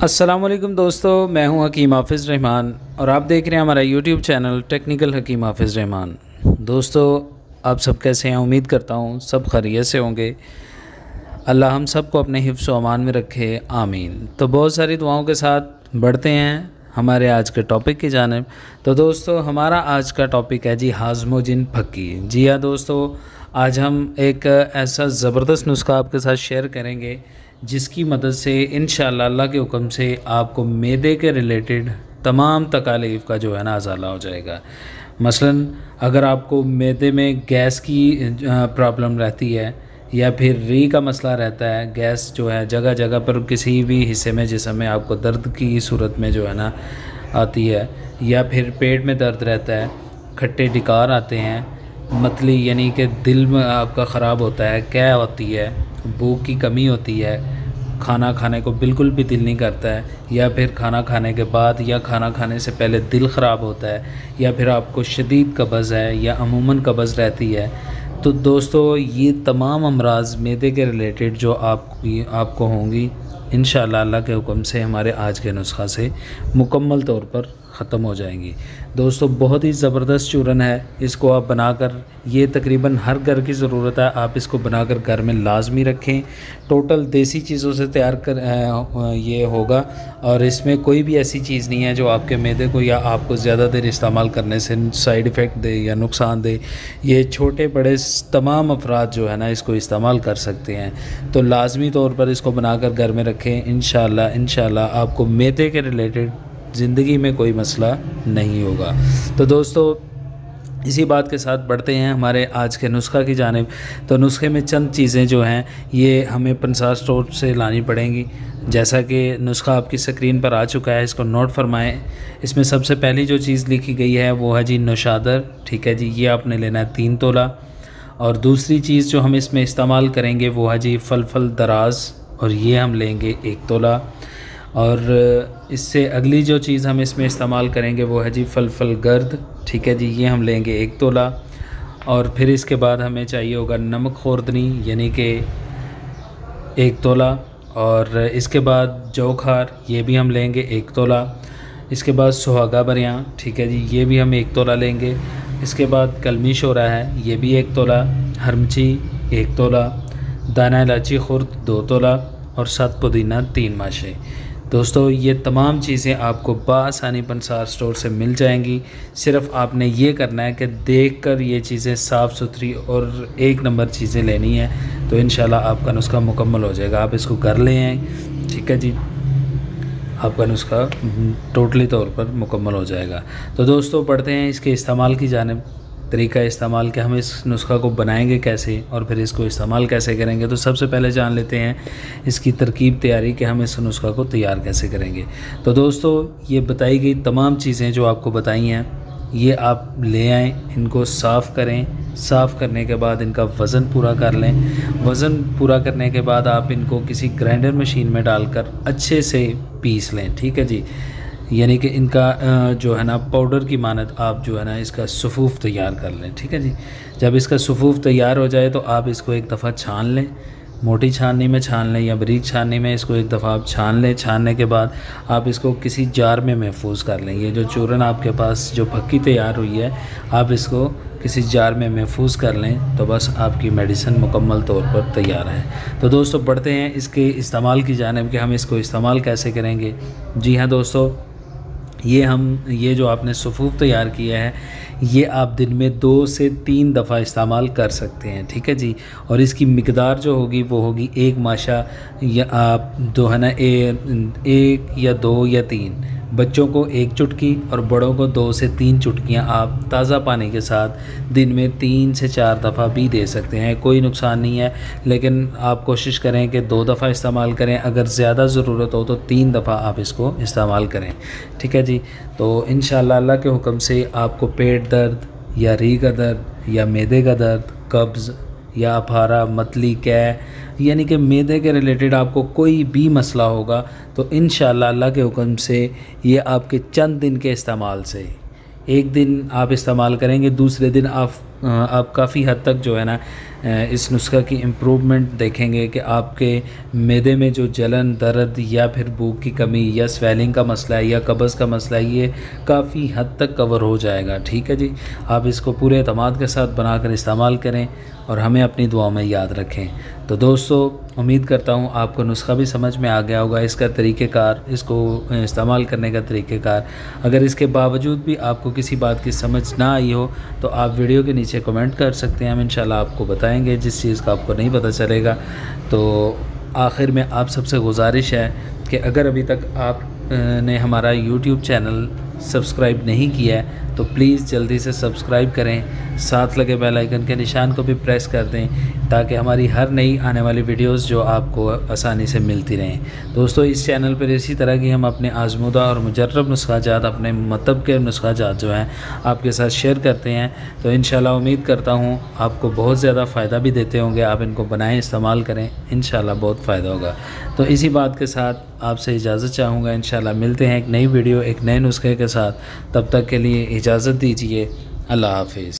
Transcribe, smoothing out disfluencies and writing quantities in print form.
अस्सलाम वालेकुम दोस्तों, मैं हूं हकीम हाफिज़ रहमान और आप देख रहे हैं हमारा यूट्यूब चैनल टेक्निकल हकीम हाफिज़ रहमान। दोस्तों, आप सब कैसे हैं? उम्मीद करता हूं सब खैरियत से होंगे। अल्लाह हम सब को अपने हिफ्ज़ व अमान में रखे, आमीन। तो बहुत सारी दुआओं के साथ बढ़ते हैं हमारे आज के टॉपिक की जानिब। तो दोस्तों, हमारा आज का टॉपिक है जी हाज़मोजिन फक्की। जी हाँ दोस्तों, आज हम एक ऐसा ज़बरदस्त नुस्खा आपके साथ शेयर करेंगे जिसकी मदद से इंशाअल्लाह अल्लाह के हुक्म से आपको मैदे के रिलेटेड तमाम तकालीफ़ का जो है ना अज़ाला हो जाएगा। मसलन अगर आपको मैदे में गैस की प्रॉब्लम रहती है या फिर री का मसला रहता है, गैस जो है जगह जगह पर किसी भी हिस्से में जिस्म में आपको दर्द की सूरत में जो है ना आती है, या फिर पेट में दर्द रहता है, खट्टे डिकार आते हैं, मतली यानी कि दिल में आपका ख़राब होता है, कै होती है, भूख की कमी होती है, खाना खाने को बिल्कुल भी दिल नहीं करता है, या फिर खाना खाने के बाद या खाना खाने से पहले दिल ख़राब होता है, या फिर आपको शदीद कब्ज़ है या अमूमन कब्ज़ रहती है। तो दोस्तों, ये तमाम अमराज़ मैदे के रिलेटेड जो आपको होंगी, इंशाअल्लाह अल्लाह के हुक्म से हमारे आज के नुस्खा से मुकम्मल तौर पर ख़त्म हो जाएंगी। दोस्तों, बहुत ही ज़बरदस्त चूरन है, इसको आप बनाकर, ये तकरीबन हर घर की ज़रूरत है, आप इसको बनाकर घर में लाजमी रखें। टोटल देसी चीज़ों से तैयार कर ये होगा और इसमें कोई भी ऐसी चीज़ नहीं है जो आपके मैदे को या आपको ज़्यादा देर इस्तेमाल करने से साइड इफ़ेक्ट दे या नुकसान दे। ये छोटे बड़े तमाम अफराद जो है ना इसको इस्तेमाल कर सकते हैं। तो लाजमी तौर पर इसको बनाकर घर में रखें। इंशाअल्लाह आपको मैदे के रिलेटेड ज़िंदगी में कोई मसला नहीं होगा। तो दोस्तों, इसी बात के साथ बढ़ते हैं हमारे आज के नुस्खा की जानिब। तो नुस्खे में चंद चीज़ें जो हैं ये हमें पंसार स्टोर से लानी पड़ेंगी। जैसा कि नुस्खा आपकी स्क्रीन पर आ चुका है, इसको नोट फरमाएं। इसमें सबसे पहली जो चीज़ लिखी गई है वो है जी नौशादर। ठीक है जी, ये आपने लेना है 3 तोला। और दूसरी चीज़ जो हम इसमें इस्तेमाल करेंगे वो है जी फल दराज, और ये हम लेंगे 1 तोला। और इससे अगली जो चीज़ हम इसमें इस्तेमाल करेंगे वो है जी फल गर्द। ठीक है जी, ये हम लेंगे 1 तोला। और फिर इसके बाद हमें चाहिए होगा नमक खोर्दनी, यानी कि 1 तोला। और इसके बाद जौखार, ये भी हम लेंगे 1 तोला। इसके बाद सुहागा बरियाँ, ठीक है जी, ये भी हम 1 तोला लेंगे। इसके बाद कलमी शोरा है, ये भी 1 तोला। हरमची 1 तोला। दाना इलायची खुर्द 2 तोला। और 7 पुदीना 3 माशे। दोस्तों, ये तमाम चीज़ें आपको बआसानी पंसार स्टोर से मिल जाएंगी। सिर्फ़ आपने ये करना है कि देखकर ये चीज़ें साफ़ सुथरी और एक नंबर चीज़ें लेनी है, तो इंशाल्लाह आपका नुस्खा मुकम्मल हो जाएगा। आप इसको कर ले आएँ, ठीक है जी, आपका नुस्खा टोटली तौर पर मुकम्मल हो जाएगा। तो दोस्तों, बढ़ते हैं इसके इस्तेमाल की जानिब। तरीका इस्तेमाल के हम इस नुस्खा को बनाएंगे कैसे और फिर इसको इस्तेमाल कैसे करेंगे। तो सबसे पहले जान लेते हैं इसकी तरकीब तैयारी कि हम इस नुस्खा को तैयार कैसे करेंगे। तो दोस्तों, ये बताई गई तमाम चीज़ें जो आपको बताई हैं, ये आप ले आएँ, इनको साफ़ करें। साफ़ करने के बाद इनका वज़न पूरा कर लें। वज़न पूरा करने के बाद आप इनको किसी ग्राइंडर मशीन में डालकर अच्छे से पीस लें। ठीक है जी, यानी कि इनका जो है ना पाउडर की मानद आप जो है ना इसका सफ़ूफ़ तैयार कर लें। ठीक है जी, जब इसका सफ़ूफ़ तैयार हो जाए तो आप इसको एक दफ़ा छान लें, मोटी छाननी में छान लें या बारीक छाननी में, इसको एक दफ़ा आप छान लें। छानने के बाद आप इसको किसी जार में महफूज कर लें। ये जो चूरन आपके पास जो फक्की तैयार हुई है, आप इसको किसी जार में महफूज कर लें, तो बस आपकी मेडिसिन मुकम्मल तौर पर तैयार है। तो दोस्तों, बढ़ते हैं इसके इस्तेमाल की जानिब कि हम इसको इस्तेमाल कैसे करेंगे। जी हाँ दोस्तों, ये जो आपने सफ़ूफ़ तैयार किया है, ये आप दिन में 2 से 3 दफ़ा इस्तेमाल कर सकते हैं। ठीक है जी, और इसकी मिक़दार जो होगी वो होगी 1 माशा, या आप जो है ना 1 या 2 या 3, बच्चों को 1 चुटकी और बड़ों को 2 से 3 चुटकियाँ आप ताज़ा पानी के साथ दिन में 3 से 4 दफ़ा भी दे सकते हैं। कोई नुकसान नहीं है, लेकिन आप कोशिश करें कि 2 दफ़ा इस्तेमाल करें। अगर ज़्यादा ज़रूरत हो तो 3 दफ़ा आप इसको इस्तेमाल करें। ठीक है जी, तो इंशाअल्लाह अल्लाह के हुक्म से आपको पेट दर्द या रीढ़ का दर्द या मैदे का दर्द, कब्ज़ या अफारा, मतली, कै, यानी कि मैदे के रिलेटेड आपको कोई भी मसला होगा, तो इंशाअल्लाह अल्लाह के हुक्म से ये आपके चंद दिन के इस्तेमाल से, एक दिन आप इस्तेमाल करेंगे, दूसरे दिन आप काफ़ी हद तक जो है ना इस नुस्खा की इम्प्रूवमेंट देखेंगे कि आपके मैदे में जो जलन, दर्द या फिर भूख की कमी या स्वेलिंग का मसला है या कब्ज़ का मसला है, ये काफ़ी हद तक कवर हो जाएगा। ठीक है जी, आप इसको पूरे एतमाद के साथ बनाकर इस्तेमाल करें और हमें अपनी दुआओं में याद रखें। तो दोस्तों, उम्मीद करता हूँ आपको नुस्खा भी समझ में आ गया होगा, इसका तरीक़ेकार, इसको इस्तेमाल करने का तरीक़ेकार। अगर इसके बावजूद भी आपको किसी बात की समझ ना आई हो तो आप वीडियो के नीचे कमेंट कर सकते हैं, हम इंशाल्लाह आपको बताएंगे जिस चीज़ का आपको नहीं पता चलेगा। तो आखिर में आप सबसे गुजारिश है कि अगर अभी तक आप ने हमारा यूट्यूब चैनल सब्सक्राइब नहीं किया है तो प्लीज़ जल्दी से सब्सक्राइब करें, साथ लगे बेल आइकन के निशान को भी प्रेस कर दें ताकि हमारी हर नई आने वाली वीडियोस जो आपको आसानी से मिलती रहें। दोस्तों, इस चैनल पर इसी तरह की हम अपने आजमूदा और मुजर्रब नुस्खाजात, अपने मतलब के नुस्खाजात जो हैं आपके साथ शेयर करते हैं। तो इंशाल्लाह उम्मीद करता हूँ आपको बहुत ज़्यादा फ़ायदा भी देते होंगे। आप इनको बनाएं, इस्तेमाल करें, इंशाल्लाह बहुत फ़ायदा होगा। तो इसी बात के साथ आपसे इजाज़त चाहूँगा। इंशाल्लाह मिलते हैं एक नई वीडियो, एक नए नुस्खे के साथ। तब तक के लिए इजाज़त दीजिए। अल्लाह हाफ़िज़।